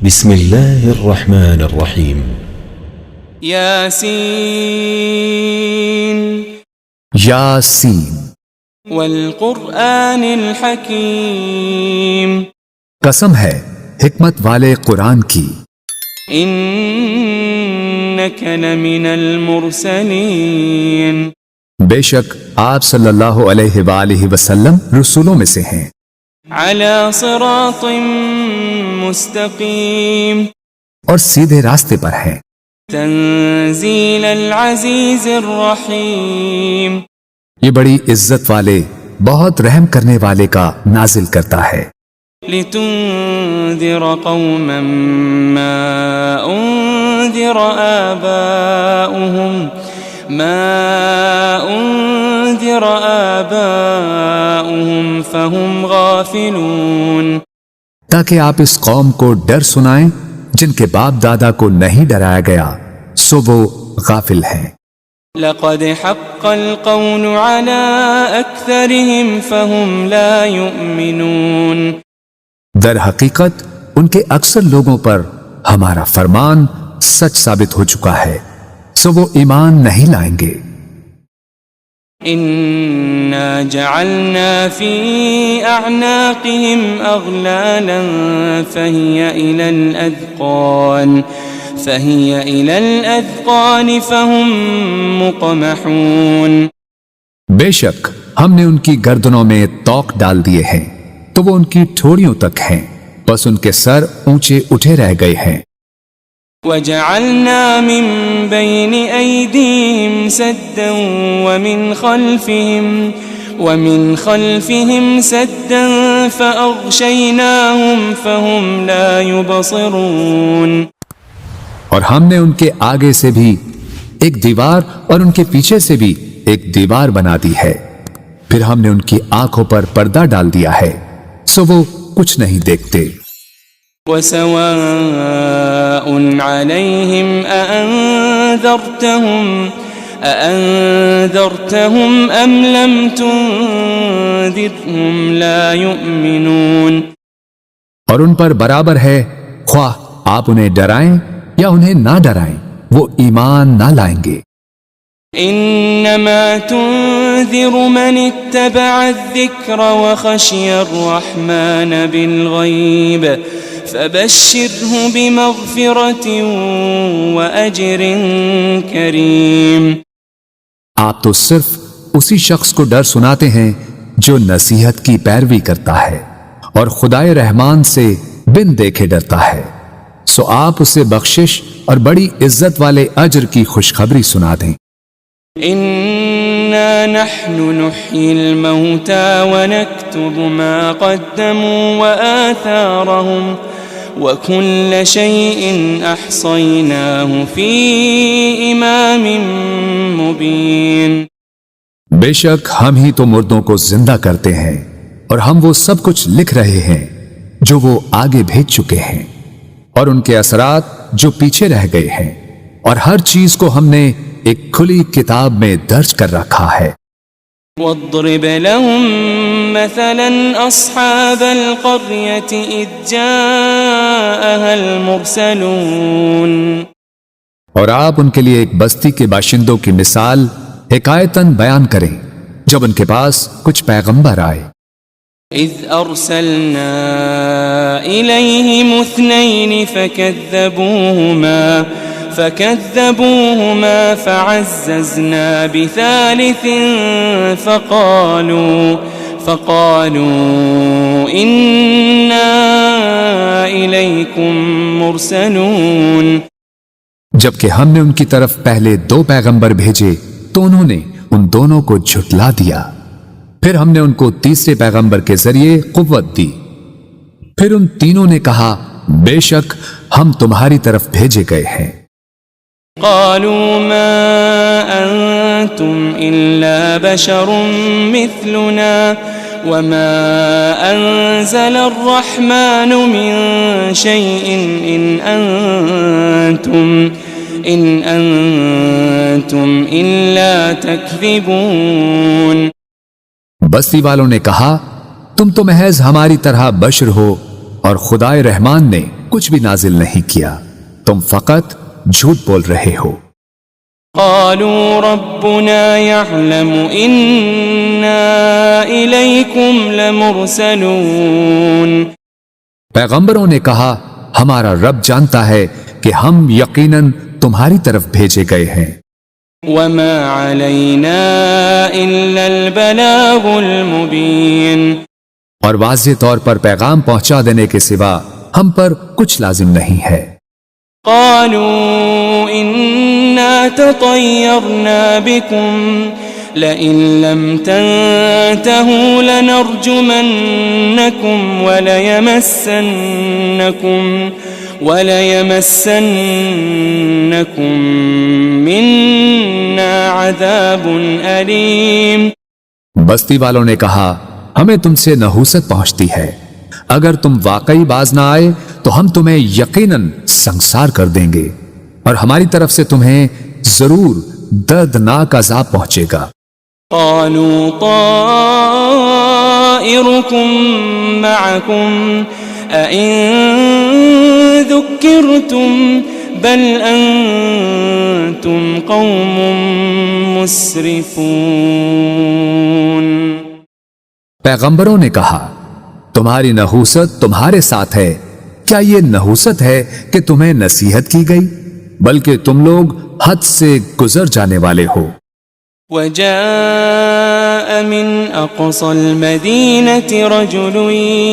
بسم الله الرحمن الرحيم ياسين یاسین والقرآن الحكيم قسم ہے حکمت والے قرآن کی، إنك لمن المرسلين بے شک آپ صلی اللہ علیہ وآلہ وسلم رسولوں میں سے ہیں، على صراط مستقيم اور سیدھے راستے پر ہیں، تنزيل العزيز الرحيم یہ بڑی عزت والے بہت رحم کرنے والے کا نازل کرتا ہے، لتنذر قوما ما أنذر آباؤهم فهم غافلون، تاکہ آپ اس قوم کو ڈر سنائیں جن کے باپ دادا کو نہیں ڈرایا گیا سو وہ غافل ہیں۔ لقد حق القول على أكثرهم فهم لا يؤمنون، در حقیقت ان کے اکثر لوگوں پر ہمارا فرمان سچ ثابت ہو چکا ہے سو وہ ایمان نہیں لائیں گے۔ إنا جعلنا في أعناقهم أغلالا فهي إلى الأذقان فهم مقمحون، بے شک ہم نے ان کی گردنوں میں توق ڈال دیے ہیں تو وہ ان کی ٹھوڑیوں تک ہیں، بس ان کے سر اونچے اٹھے رہ گئے ہیں۔ وجعلنا من بين أيديهم سدا ومن خلفهم سدا فأغشيناهم فهم لا يبصرون، اور ہم نے ان کے آگے سے بھی ایک دیوار اور ان کے پیچھے سے بھی ایک دیوار بنا دی ہے، پھر ہم نے ان کی آنکھوں پر پردہ ڈال دیا ہے سو وہ کچھ نہیں دیکھتے۔ وسواء عليهم أأنذرتهم أم لم تنذرهم لا يؤمنون، اور ان پر برابر ہے خواہ آپ انہیں ڈرائیں یا انہیں نہ ڈرائیں وہ ایمان نہ لائیں گے۔ إنما تنذر من اتبع الذكر وخشي الرحمن بالغيب فبشره بمغفرة وأجر كريم، آپ تو صرف اسی شخص کو ڈر سناتے ہیں جو نصیحت کی پیروی کرتا ہے اور خدائے رحمان سے بن دیکھے ڈرتا ہے، سو آپ اسے بخشش اور بڑی عزت والے اجر کی خوشخبری سنا دیں۔ إنا نحن نحيي الموتى ونكتب ما قدموا وآثارهم وكل شيء أحصيناه في إمام مبين، بے شک ہم ہی تو مردوں کو زندہ کرتے ہیں اور ہم وہ سب کچھ لکھ رہے ہیں جو وہ آگے بھیج چکے ہیں اور ان کے اثرات جو پیچھے رہ گئے ہیں، اور ہر چیز کو ہم نے ایک کھلی کتاب میں درج کر رکھا ہے۔ واضرب لهم مثلا أصحاب القرية إذ جاءها المرسلون، اور آپ ان کے لیے ایک بستی کے باشندوں کی مثال حکایتاً بیان کریں جب ان کے پاس کچھ پیغمبر آئے۔ إذ أرسلنا إليهم اثنين فكذبوهما فعززنا بثالث فقالوا إنا إليكم مرسلون، جبکہ ہم نے ان کی طرف پہلے 2 پیغمبر بھیجے تو انہوں نے ان دونوں کو جھٹلا دیا، پھر ہم نے ان کو تیسرے پیغمبر کے ذریعے قوت دی، پھر ان تینوں نے کہا بے شک ہم تمہاری طرف بھیجے گئے ہیں۔ قالوا ما أنتم إلا بشر مثلنا وما أنزل الرحمن من شيء إن أنتم إلا تكذبون، بستی والوں نے کہا تم تو محض ہماری طرح بشر ہو اور خدائے رحمان نے کچھ بھی نازل نہیں کیا، تم فقط جھوٹ بول رہے ہو۔ قالوا ربنا يعلم إنا إليكم لمرسلون۔ پیغمبروں نے کہا ہمارا رب جانتا ہے کہ ہم یقیناً تمہاری طرف بھیجے گئے ہیں۔ وما علينا إلا البلاغ المبين۔ اور واضح طور پر پیغام پہنچا دینے کے سوا ہم پر کچھ لازم نہیں ہے۔ قالوا إنا تطيرنا بكم لئن لم تنتهوا لنرجمنكم وليمسنكم منا عذاب أليم۔ بستی والوں نے کہا ہمیں تم سے نحوست پہنچتی ہے، اگر تم واقعی باز نہ آئے تو ہم تمہیں یقیناً سنسار کر دیں گے، اور ہماری طرف سے تمہیں ضرور دردناک عذاب پہنچے گا۔ قالوا طائركم معكم أئن ذكرتم بل أنتم قوم مسرفون۔ پیغمبروں نے کہا تمہاری نحوست تمہارے ساتھ ہے، کیا یہ نحوست ہے کہ تمہیں نصیحت کی گئی؟ بلکہ تم لوگ حد سے گزر جانے والے ہو۔ وجاء من أقصى المدينة رجل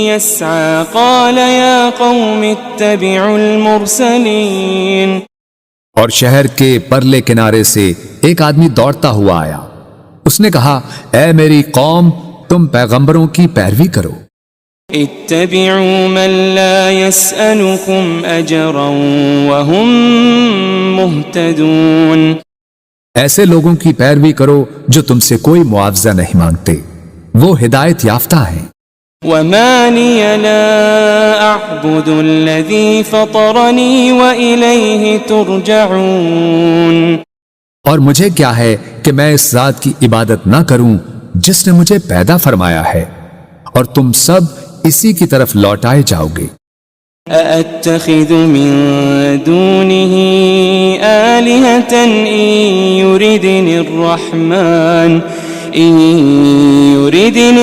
يسعى قال يا قوم اتبعوا المرسلين۔ اور شہر کے پرلے کنارے سے ایک آدمی دوڑتا ہوا آیا، اس نے کہا اے میری قوم تم پیغمبروں کی پیروی کرو۔ اتبعوا من لا يسألكم أجرا وهم مهتدون۔ ایسے لوگوں کی پیروی کرو جو تم سے کوئی معاوضہ نہیں مانگتے، وہ ہدایت یافتہ ہیں۔ وما لي لا أعبد الذي فطرني وإليه ترجعون۔ اور مجھے کیا ہے کہ میں اس ذات کی عبادت نہ کروں جس نے مجھے پیدا فرمایا ہے، اور تم سب اسی کی طرف لوٹائے جاؤ گے۔ أأتخذ من دونه آلهة إن يردني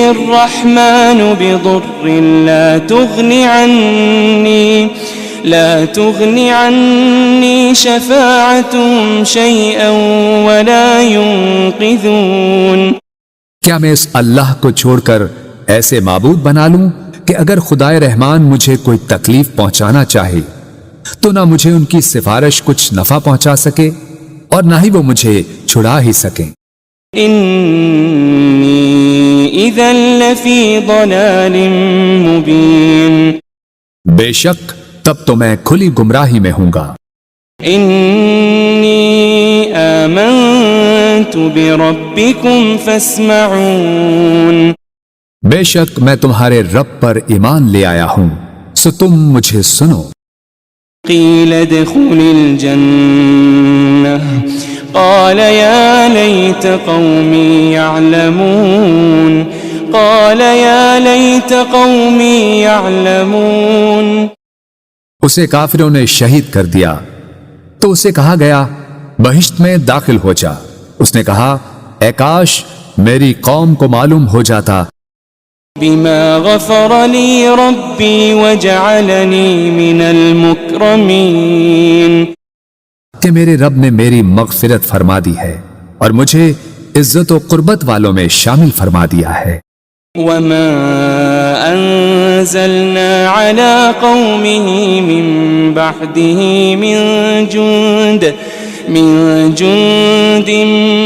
الرحمن بضر لا تغني عني شفاعتهم شيئا ولا ينقذون۔ کیا میں اس اللہ کو چھوڑ کر ایسے معبود بنا لوں کہ اگر خدائے رحمان مجھے کوئی تکلیف پہنچانا چاہے تو نہ مجھے ان کی سفارش کچھ نفع پہنچا سکے اور نہ ہی وہ مجھے چھڑا ہی سکیں۔ انی اذا لفی ضلال مبین۔ بے شک تب تو میں کھلی گمراہی میں ہوں گا۔ انی آمنت بربکم فاسمعون۔ بے شک میں تمہارے رب پر ایمان لے آیا ہوں، سو تم مجھے سنو۔ قیل ادخل الجنہ قال یا لیت قومی یعلمون۔ قال یا لیت قومی یعلمون۔ اسے کافروں نے شہید کر دیا تو اسے کہا گیا بہشت میں داخل ہو جا۔ اس نے کہا اے کاش میری قوم کو معلوم ہو جاتا بما غفر لی ربی وجعلنی من المکرمین، کہ میرے رب نے میری مغفرت فرما دی ہے اور مجھے عزت و قربت والوں میں شامل فرما دیا ہے۔ وما انزلنا على قومه من بعده من جند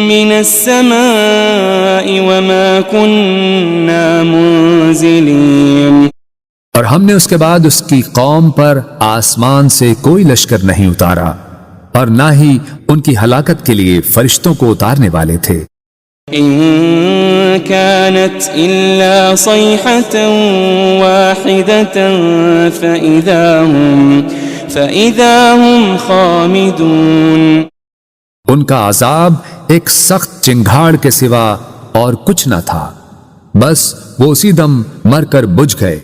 من السماء وما كنا منزلين۔ اور ہم نے اس کے بعد اس کی قوم پر آسمان سے کوئی لشکر نہیں اتارا اور نہ ہی ان کی ہلاکت کے لیے فرشتوں کو اتارنے والے تھے۔ إن كانت إلا صيحة واحدة فإذا هم خامدون۔ ان کا عذاب ایک سخت چنگھاڑ کے سوا اور کچھ نہ تھا، بس وہ اسی دم مر کر بجھ گئے۔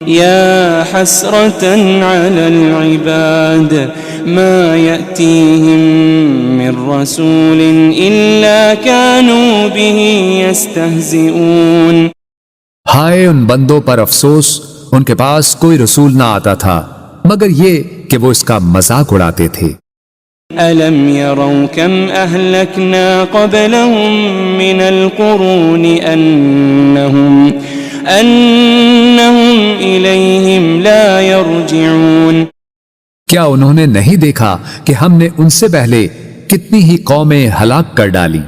يا حسرة على العباد ما يأتيهم من رسول إلا كانوا به يستهزئون. ہائے ان بندوں پر افسوس، ان کے پاس کوئی رسول نہ آتا تھا مگر یہ کہ وہ اس کا مذاق اڑاتے تھے. ألم يروا كم أهلكنا قبلهم من القرون أنهم إليهم لا يرجعون. کیا انہوں نے نہیں دیکھا کہ ہم نے ان سے پہلے کتنی ہی قومیں ہلاک کر ڈالی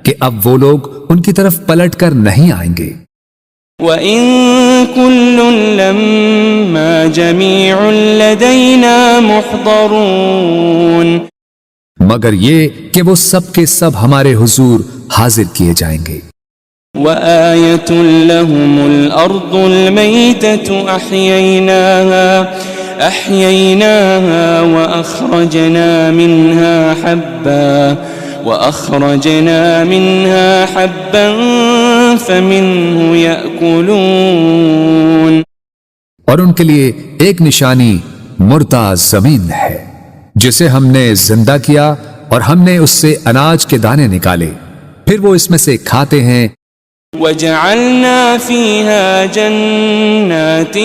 کہ اب وہ لوگ ان کی طرف پلٹ کر نہیں آئیں گے. وَإِن كُلٌّ لَمَّا جَمِيعٌ لَدَيْنَا مُحْضَرُونَ. مگر یہ کہ وہ سب کے سب ہمارے حضور حاضر کیے جائیں گے. وَآيَةٌ لَهُمُ الْأَرْضُ الْمَيْتَةُ أَحْيَيْنَاهَا وَأَخْرَجْنَا مِنْهَا حَبًّا فَمِنْهُ يَأْكُلُونَ. اور ان کے لیے ایک نشانی مردہ زمین ہے جسے ہم نے زندہ کیا اور ہم نے اس سے اناج کے دانے نکالے، پھر وہ اس میں سے کھاتے ہیں. وَجَعَلْنَا فِيهَا جَنَّاتٍ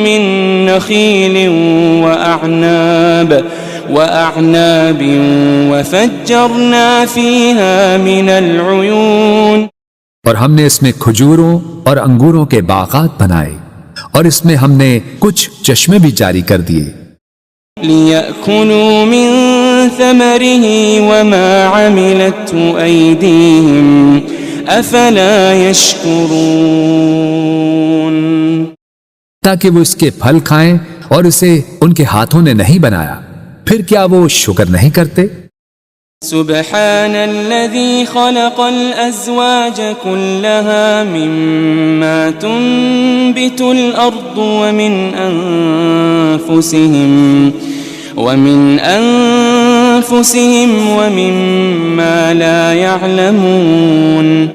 مِّن نَخِيلٍ وَأَعْنَابٍ وَفَجَّرْنَا فِيهَا مِنَ الْعُيُونِ. اور ہم نے اس میں کھجوروں اور انگوروں کے باغات بنائے اور اس میں ہم نے کچھ چشمے بھی جاری کر دیے. لِيَأْكُلُوا مِن ثَمَرِهِ وَمَا عَمِلَتْهُ أَيْدِيهِمْ أَفَلَا يَشْكُرُونَ. تاکہ وہ اس کے پھل کھائیں اور اسے ان کے ہاتھوں نے نہیں بنایا، پھر کیا وہ شکر نہیں کرتے؟ سبحان الذي خلق الأزواج كلها مما تنبت الأرض ومن أنفسهم ومما لا يعلمون.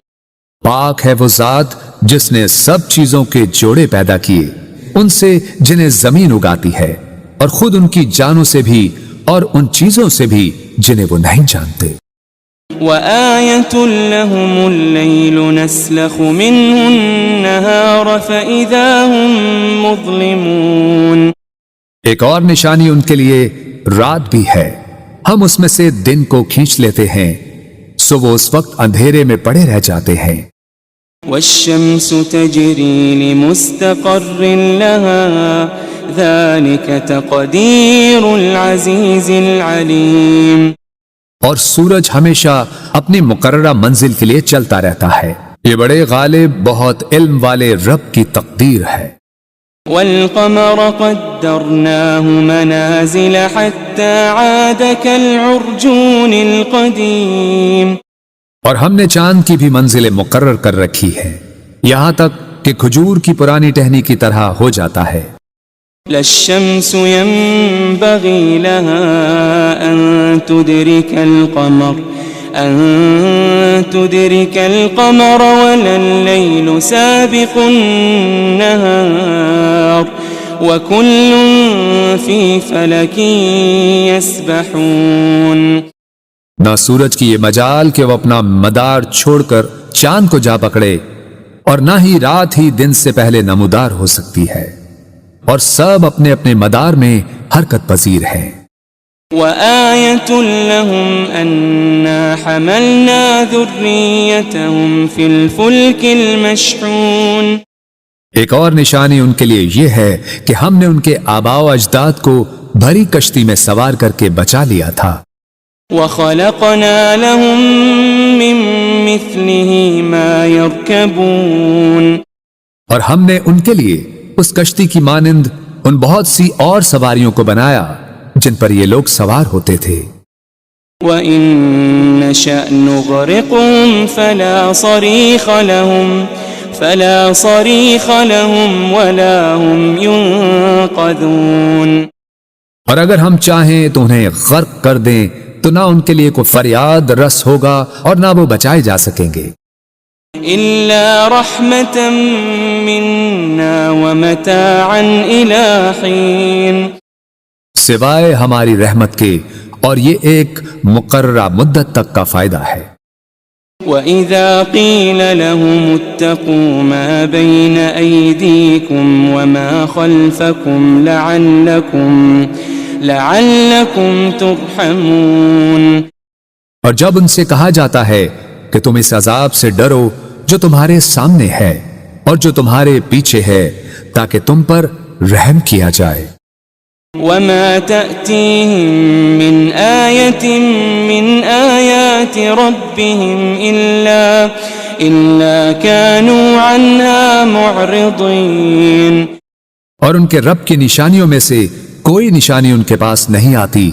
پاک ہے وہ ذات جس نے سب چیزوں کے جوڑے پیدا کیے، ان سے جنہیں زمین اگاتی ہے اور خود ان کی جانوں سے بھی اور ان چیزوں سے بھی جنہیں وہ نہیں جانتے. وَآيَةٌ لَهُمُ اللَّيْلُ نَسْلَخُ مِنْهُ النَّهَارَ فَإِذَا هُمْ مُظْلِمُونَ. ایک اور نشانی ان کے لیے رات بھی ہے، ہم اس میں سے دن کو کھینچ لیتے ہیں سو وہ اس وقت اندھیرے میں پڑے رہ جاتے ہیں. وَالشَّمْسُ تَجْرِي لِمُسْتَقَرٍّ لَهَا ذَلِكَ تَقْدِيرُ الْعَزِيزِ الْعَلِيمِ. اور سورج ہمیشہ اپنی مقررہ منزل کے لیے چلتا رہتا ہے، یہ بڑے غالب بہت علم والے رب کی تقدیر ہے. وَالْقَمَرَ قَدَّرْنَاهُ مَنَازِلَ حَتَّى عَادَ كَالْعُرْجُونِ الْقَدِيمِ. اور ہم نے چاند کی بھی منزلیں مقرر کر رکھی ہے یہاں تک کہ کھجور کی پرانی ٹہنی کی طرح ہو جاتا ہے. لا الشمس ينبغي لها أن تدرك القمر ولا الليل سابق النهار وكل في فلك يسبحون. نہ سورج کی یہ مجال کہ وہ اپنا مدار چھوڑ کر چاند کو جا پکڑے، اور نہ ہی رات ہی دن سے پہلے نمودار ہو سکتی ہے، اور سب اپنے اپنے مدار میں حرکت پذیر ہیں. وَآيَةٌ لَهُمْ أَنَّا حَمَلْنَا ذُرِّيَّتَهُمْ فِي الْفُلْكِ الْمَشْحُونِ. ایک اور نشانی ان کے لیے یہ ہے کہ ہم نے ان کے آباء و اجداد کو بھری کشتی میں سوار کر کے بچا لیا تھا. وَخَلَقْنَا لَهُم مِّن مِّثْلِهِ مَا يَرْكَبُونَ. اور ہم نے ان کے لیے اس کشتی کی مانند ان بہت سی اور سواریوں کو بنایا جن پر یہ لوگ سوار ہوتے تھے. وَإِن نَّشَأْ نُغْرِقْهُمْ فَلَا صَرِيخَ لَهُمْ وَلَا هُمْ يُنقَذُونَ. اور اگر ہم چاہیں تو انہیں غرق کر دیں تو نہ ان کے لیے کوئی فریاد رس ہوگا اور نہ وہ بچائے جا سکیں گے. إلا رحمة منا ومتاعا إلى حين سوائے ہماری رحمت کے، اور یہ ایک مقررہ مدت تک کا فائدہ ہے۔ وَإِذَا قِيلَ لَهُمُ اتَّقُوا مَا بَيْنَ أَيْدِيكُمْ وَمَا خَلْفَكُمْ لَعَلَّكُمْ تُرْحَمُونَ، اور جب ان سے کہا جاتا ہے کہ تم اس عذاب سے ڈرو جو تمہارے سامنے ہے اور جو تمہارے پیچھے ہے، تاکہ تم پر رحم کیا جائے۔ وَمَا تَأْتِيهِم مِّنْ آيَةٍ مِّنْ آيَاتِ رَبِّهِمْ إِلَّا كَانُوا عَنْهَا مُعْرِضِينَ، اور ان کے رب کی نشانیوں میں سے کوئی نشانی ان کے پاس نہیں آتی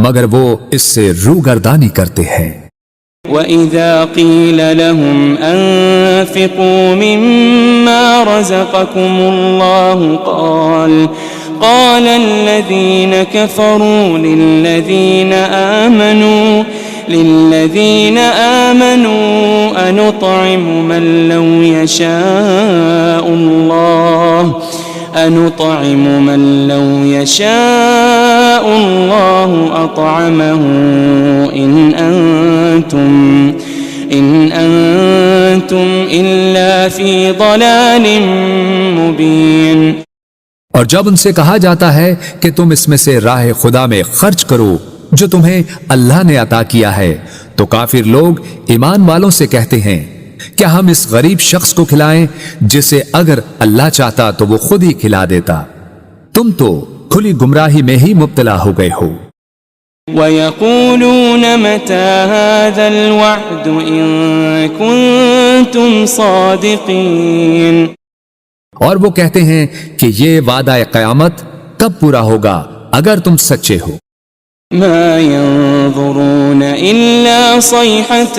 مگر وہ اس سے روگردانی کرتے ہیں۔ وَإِذَا قِيلَ لَهُمْ أَنفِقُوا مِمَّا رَزَقَكُمُ اللَّهُ قال الذين كفروا للذين آمنوا أنطعم من لو يشاء الله أطعمه إن أنتم إلا في ضلال مبين۔ اور جب ان سے کہا جاتا ہے کہ تم اس میں سے راہ خدا میں خرچ کرو جو تمہیں اللہ نے عطا کیا ہے، تو کافر لوگ ایمان والوں سے کہتے ہیں کیا ہم اس غریب شخص کو کھلائیں جسے اگر اللہ چاہتا تو وہ خود ہی کھلا دیتا، تم تو کھلی گمراہی میں ہی مبتلا ہو گئے ہو۔ وَيَقُولُونَ مَتَى هَذَا الْوَعْدُ إِن كُنتُمْ صَادِقِينَ، اور وہ کہتے ہیں کہ یہ وعدہ قیامت کب پورا ہوگا اگر تم سچے ہو۔ ما ينظرون إلا صيحة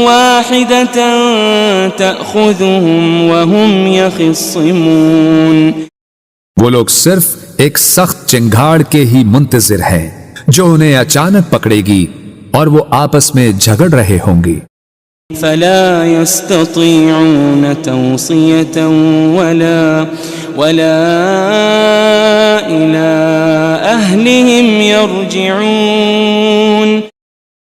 واحدة تأخذهم وهم يخصمون، وہ لوگ صرف ایک سخت چنگھاڑ کے ہی منتظر ہیں جو انہیں اچانک پکڑے گی اور وہ آپس میں جھگڑ رہے ہوں گے۔ فلا يستطيعون توصية ولا إلى أهلهم يرجعون،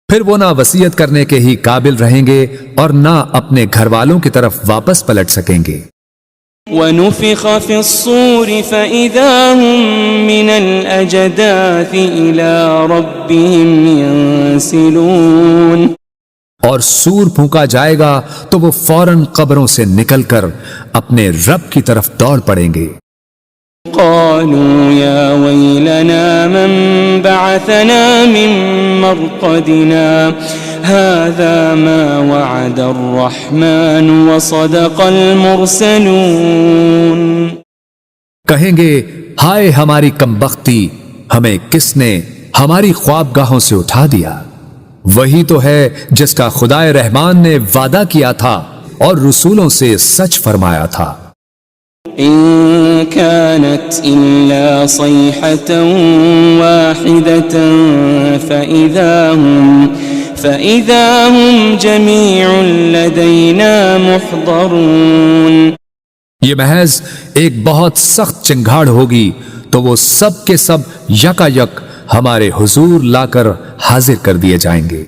پھر وہ نہ وصیت کرنے کے ہی قابل رہیں گے اور نہ اپنے گھر والوں کی طرف واپس پلٹ سکیں گے۔ ونفخ في الصور فإذا هم من الأجداث إلى ربهم ينسلون، اور سور پھونکا جائے گا تو وہ فوراً قبروں سے نکل کر اپنے رب کی طرف دوڑ پڑیں گے۔ قالوا يا ويلنا من بعثنا من مرقدنا هذا ما وعد الرحمن وصدق المرسلون، کہیں گے ہائے ہماری کمبختی، ہمیں کس نے ہماری خوابگاہوں سے اٹھا دیا، وہی تو ہے جس کا خدائے رحمان نے وعدہ کیا تھا اور رسولوں سے سچ فرمایا تھا۔ إن كانت إلا صيحة واحدة فإذا هم جميع لدينا محضرون، یہ محض ایک بہت سخت چنگھاڑ ہوگی تو وہ سب کے سب یکا یک ہمارے حضور لا کر حاضر کر دیے جائیں گے۔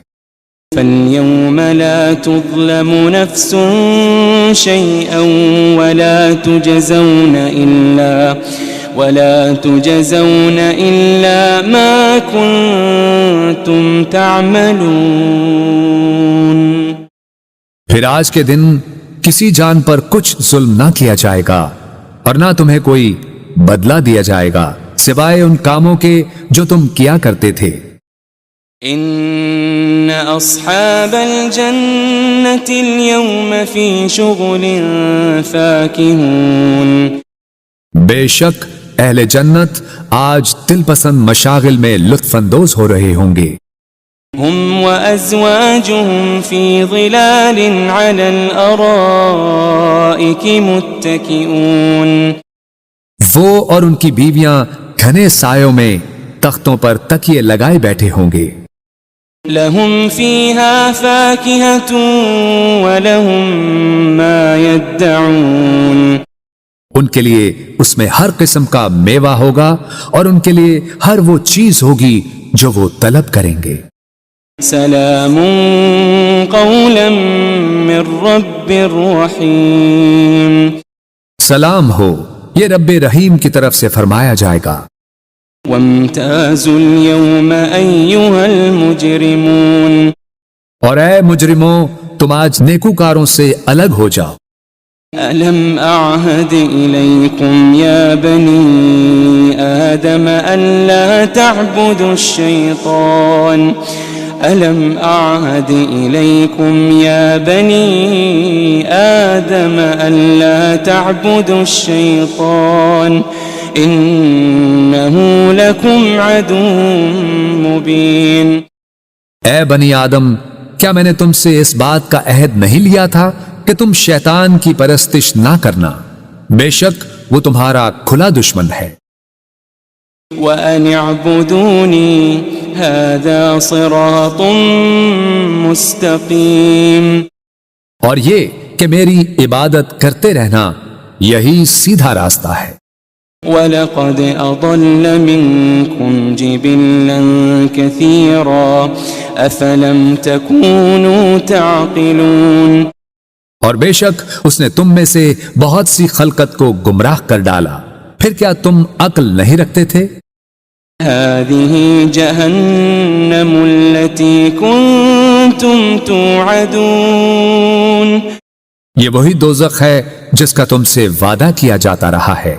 فَالْيَوْمَ لَا تُظْلَمُ نَفْسٌ شَيْئًا وَلَا تُجَزَوْنَ إِلَّا مَا كُنتُمْ تَعْمَلُونَ، پھر آج کے دن کسی جان پر کچھ ظلم نہ کیا جائے گا اور نہ تمہیں کوئی بدلہ دیا جائے گا سوائے ان کاموں کے جو تم کیا کرتے تھے۔ ان اصحاب الجنة اليوم في شغل فاكهون، بے شک اہل جنت آج دل پسند مشاغل میں لطف اندوز ہو رہے ہوں گے۔ هم وازواجهم في ظلال على الارائك متكئون، وہ اور ان کی بیویاں گھنے سایوں میں تختوں پر تکیے لگائے بیٹھے ہوں گے۔ لهم فيها فاكهة ولهم ما يدعون ان کے لیے اس میں ہر قسم کا میوہ ہوگا اور ان کے لیے ہر وہ چیز ہوگی جو وہ طلب کریں گے۔ سلام قولا من رب رحیم، سلام ہو، یہ رب رحیم کی طرف سے فرمایا جائے گا۔ وامتازوا اليوم أيها المجرمون، اور اے مجرموں، تم آج نیکوکاروں سے الگ ہو جاؤ۔ ألم أعهد إليكم يا بني آدم ألا تعبدوا الشيطان ألم أعهد إليكم يا بني آدم ألا تعبدوا الشيطان إنه لكم عدو مبين۔ اے بنی آدم، کیا میں نے تم سے اس بات کا عہد نہیں لیا تھا کہ تم شیطان کی پرستش نہ کرنا؟ بے شک وہ تمہارا کھلا دشمن ہے۔ وَأَنِ اعْبُدُونِي هَذَا صِرَاطٌ مُسْتَقِيمٌ، اور یہ کہ میری عبادت کرتے رہنا یہی سیدھا راستہ ہے۔ وَلَقَدْ أَضَلَّ مِنْكُمْ جِبِلًّا كَثِيرًا أَفَلَمْ تَكُونُوا تَعْقِلُونَ، اور بے شک اس نے تم میں سے بہت سی خلقت کو گمراہ کر ڈالا، پھر کیا تم عقل نہیں رکھتے تھے؟ هذه جهنم التي كنتم توعدون، یہ وہی دوزخ ہے جس کا تم سے وعدہ کیا جاتا رہا ہے۔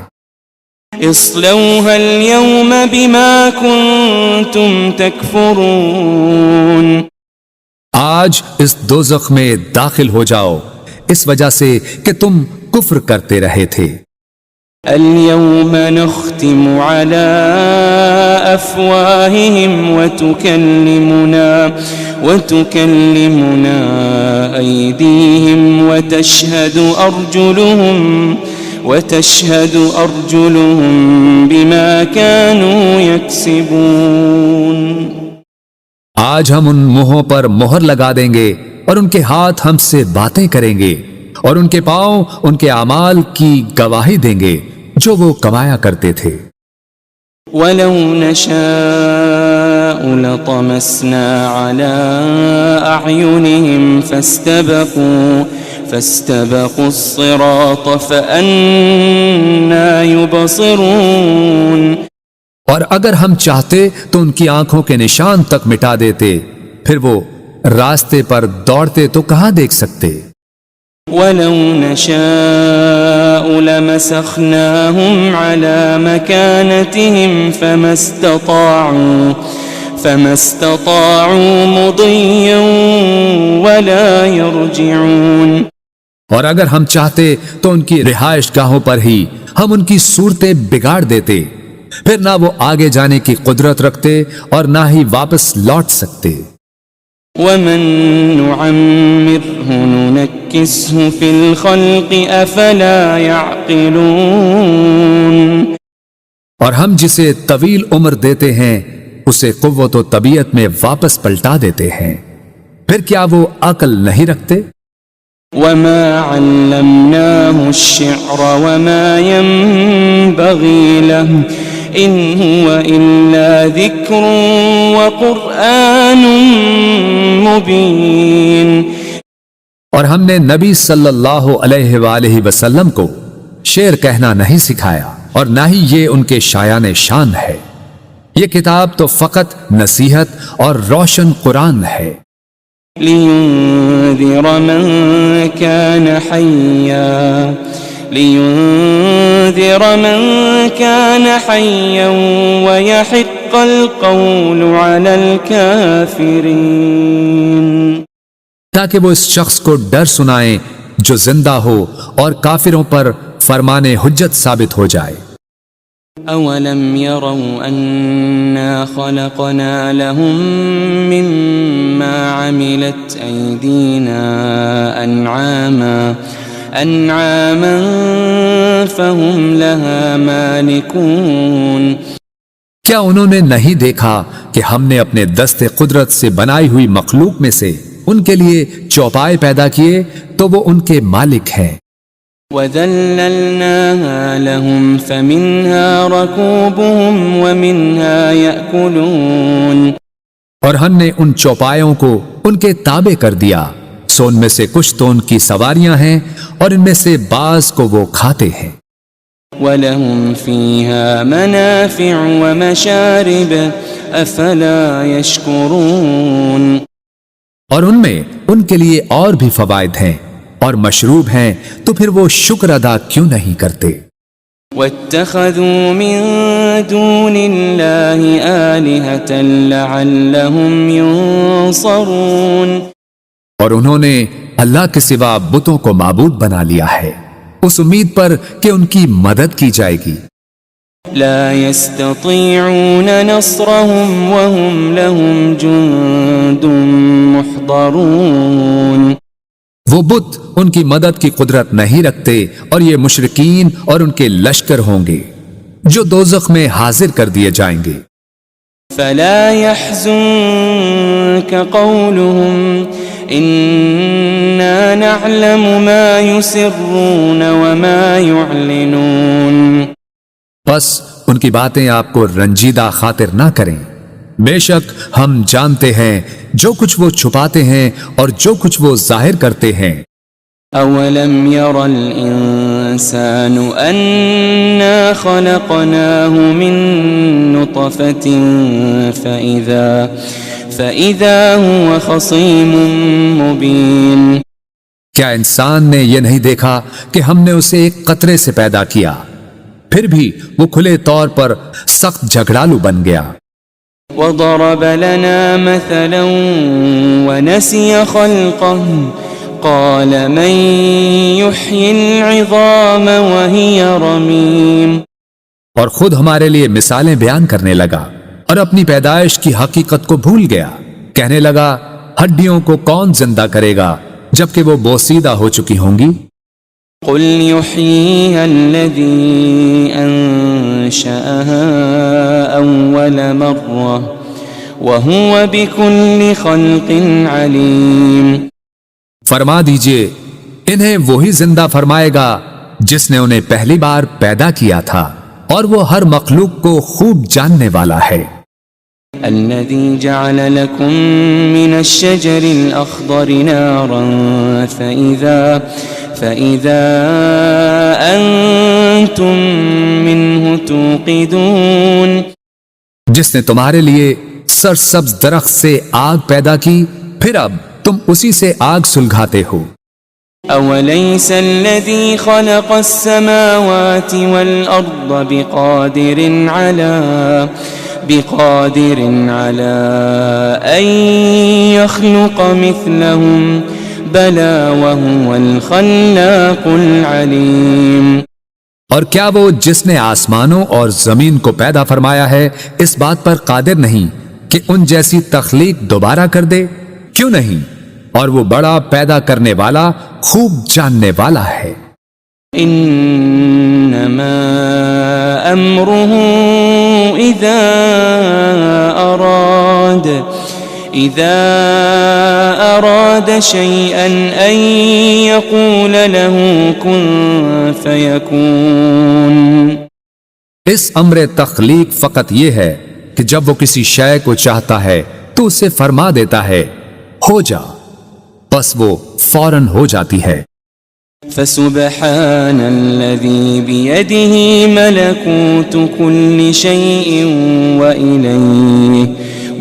اصلوها اليوم بما كنتم تكفرون، آج اس دوزخ میں داخل ہو جاؤ اس وجہ سے کہ تم کفر کرتے رہے تھے۔ اليوم نختم على أفواههم وتكلمنا أيديهم وتشهد أرجلهم بما كانوا يكسبون۔ آج ہم ان منہوں پر مہر لگا دیں گے اور ان کے ہاتھ ہم سے باتیں کریں گے اور ان کے پاؤں ان کے اعمال کی گواہی دیں گے جو وہ کمایا کرتے تھے۔ وَلَوْ نَشَاءُ لَطَمَسْنَا عَلَىٰ أَعْيُنِهِمْ فَاسْتَبَقُوا الصِّرَاطَ فَأَنَّىٰ يُبْصِرُونَ، اور اگر ہم چاہتے تو ان کی آنکھوں کے نشان تک مٹا دیتے، پھر وہ راستے پر دوڑتے تو کہاں دیکھ سکتے۔ وَلَوْ نَشَاءُ لَمَسَخْنَاهُمْ عَلَىٰ مَكَانَتِهِمْ فَمَا اسْتَطَاعُوا مُضِيًّا وَلَا يَرْجِعُونَ، اور اگر ہم چاہتے تو ان کی رہائش گاہوں پر ہی ہم ان کی صورتیں بگاڑ دیتے، پھر نہ وہ آگے جانے کی قدرت رکھتے اور نہ ہی واپس لوٹ سکتے۔ وَمَن نُعَمِّرْهُ نُنَكِّسْهُ فِي الْخَلْقِ أَفَلَا يَعْقِلُونَ، اور ہم جسے طویل عمر دیتے ہیں اسے قوت و طبیعت میں واپس پلٹا دیتے ہیں، پھر کیا وہ عقل نہیں رکھتے؟ وَمَا عَلَّمْنَاهُ الشِّعْرَ وَمَا يَنبَغِي لَهُ إِنْ هُوَ إِلَّا ذِكْرٌ وَقُرْآنٌ مُبِينٌ، اور ہم نے نبی صلی اللہ علیہ وآلہ وسلم کو شعر کہنا نہیں سکھایا اور نہ ہی یہ ان کے شایان شان ہے، یہ کتاب تو فقط نصیحت اور روشن قرآن ہے۔ لِيُنذِرَ مَن كَانَ حَيًّا وَيَحِقَّ الْقَوْلُ عَلَى الْكَافِرِينَ، تاکہ وہ اس شخص کو ڈر سنائیں جو زندہ ہو اور کافروں پر فرمان حجت ثابت ہو جائے۔ أَوَلَمْ يَرَوْا أَنَّا خَلَقْنَا لَهُم مِّمَّا عَمِلَتْ أَيْدِينَا أَنْعَامًا فَهُمْ لَهَا مَالِكُونَ، کیا انہوں نے نہیں دیکھا کہ ہم نے اپنے دست قدرت سے بنائی ہوئی مخلوق میں سے ان کے لیے چوپائے پیدا کیے تو وہ ان کے مالک ہیں۔ وَذَلَّلْنَاهَا لَهُمْ فَمِنْهَا رَكُوبُهُمْ وَمِنْهَا يَأْكُلُونَ، اور ہم نے ان چوپایوں کو ان کے تابع کر دیا، سو ان میں سے کچھ تو ان کی سواریاں ہیں اور ان میں سے بعض کو وہ کھاتے ہیں۔ وَلَهُمْ فِيهَا مَنَافِعُ وَمَشَارِبُ أَفَلَا يَشْكُرُونَ، اور ان میں ان کے لیے اور بھی فوائد ہیں اور مشروب ہیں، تو پھر وہ شکر ادا کیوں نہیں کرتے؟ وَاتَّخَذُوا مِن دُونِ اللَّهِ آلِهَةً لَعَلَّهُمْ يُنصَرُونَ، اور انہوں نے اللہ کے سوا بتوں کو معبود بنا لیا ہے اس امید پر کہ ان کی مدد کی جائے گی۔ لا يستطيعون نصرهم وهم لهم جند محضرون، وہ بت ان کی مدد کی قدرت نہیں رکھتے اور یہ مشرکین اور ان کے لشکر ہوں گے جو دوزخ میں حاضر کر دیے جائیں گے۔ فلا يحزنك قولهم إنا نعلم ما يسرون وما يعلنون، بس ان کی باتیں آپ کو رنجیدہ خاطر نہ کریں، بے شک ہم جانتے ہیں جو کچھ وہ چھپاتے ہیں اور جو کچھ وہ ظاہر کرتے ہیں۔ أولم ير الإنسان أنا خلقناه من نطفة فإذا هو خصيم مبين، کیا انسان نے یہ نہیں دیکھا کہ ہم نے اسے ایک قطرے سے پیدا کیا، پھر بھی وہ کھلے طور پر سخت جھگڑالو بن گیا۔ وضرب لنا مثلا ونسي خلقه قال من يحيي العظام وهي رميم، اور خود ہمارے لیے مثالیں بیان کرنے لگا اور اپنی پیدائش کی حقیقت کو بھول گیا، کہنے لگا ہڈیوں کو کون زندہ کرے گا جبکہ وہ بوسیدہ ہو چکی ہوں گی۔ قل يحييها الذي أنشأها أول مرة وهو بكل خلق عليم، فرما دیجئے انہیں وہی زندہ فرمائے گا جس نے انہیں پہلی بار پیدا کیا تھا اور وہ ہر مخلوق کو خوب جاننے والا ہے۔ الذي جعل لكم من الشجر الأخضر نارا فإذا أنتم منه توقدون، جس نے تمہارے لیے سرسبز درخت سے آگ پیدا کی پھر اب تم اسی سے آگ سلگاتے ہو۔ أوليس الذي خلق السماوات والأرض بقادر على أن يخلق مثلهم بلى وهو الخلاق العليم، اور کیا وہ جس نے آسمانوں اور زمین کو پیدا فرمایا ہے اس بات پر قادر نہیں کہ ان جیسی تخلیق دوبارہ کر دے؟ کیوں نہیں، اور وہ بڑا پیدا کرنے والا خوب جاننے والا ہے۔ انما امره اذا اراد شيئا ان يقول له كن فيكون، اس امر تخلیق فقط یہ ہے کہ جب وہ کسی شے کو چاہتا ہے تو اسے فرما دیتا ہے ہو جا، بس وہ فوراً ہو جاتی ہے۔ فسبحان الذي بيده ملكوت كل شيء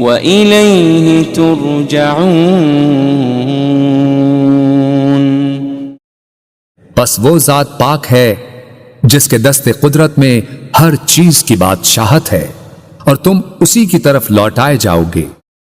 وإليه ترجعون، بس وہ ذات پاک ہے جس کے دست قدرت میں ہر چیز کی بادشاہت ہے اور تم اسی کی طرف لوٹائے جاؤ گے۔